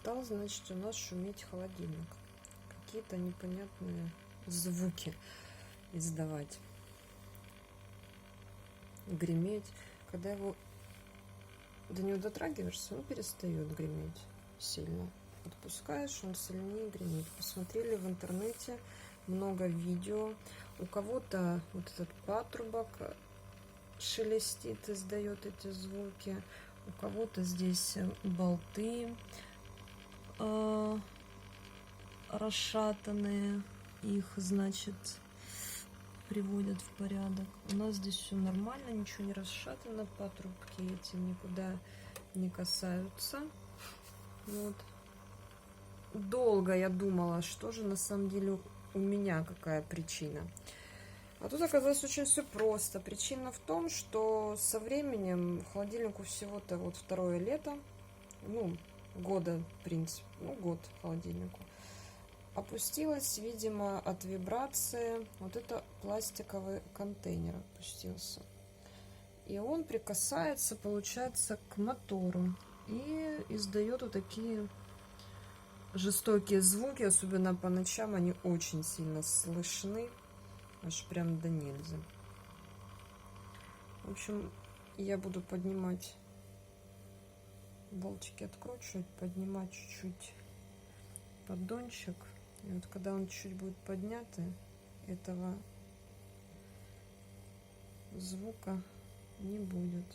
Стал, значит, у нас шуметь холодильник. Какие-то непонятные звуки издавать. Греметь. Когда его до него дотрагиваешься, он перестает греметь сильно. Отпускаешь, он сильнее гремит. Посмотрели в интернете много видео. У кого-то вот этот патрубок шелестит, издает эти звуки. У кого-то здесь болты расшатанные. Их, значит, приводят в порядок. У нас здесь все нормально, ничего не расшатано. Патрубки эти никуда не касаются. Вот. Долго я думала, что же на самом деле у меня, какая причина. А тут оказалось очень все просто. Причина в том, что со временем холодильнику всего-то вот второе лето, ну, года, в принципе, ну, год холодильнику, опустилась, видимо, от вибрации. Вот это пластиковый контейнер опустился. И он прикасается, получается, к мотору. И издает вот такие жестокие звуки, особенно по ночам, они очень сильно слышны. Аж прям до нельзя. В общем, я буду поднимать, болтики откручивать, поднимать чуть-чуть поддончик. И вот когда он чуть будет поднятый, этого звука не будет.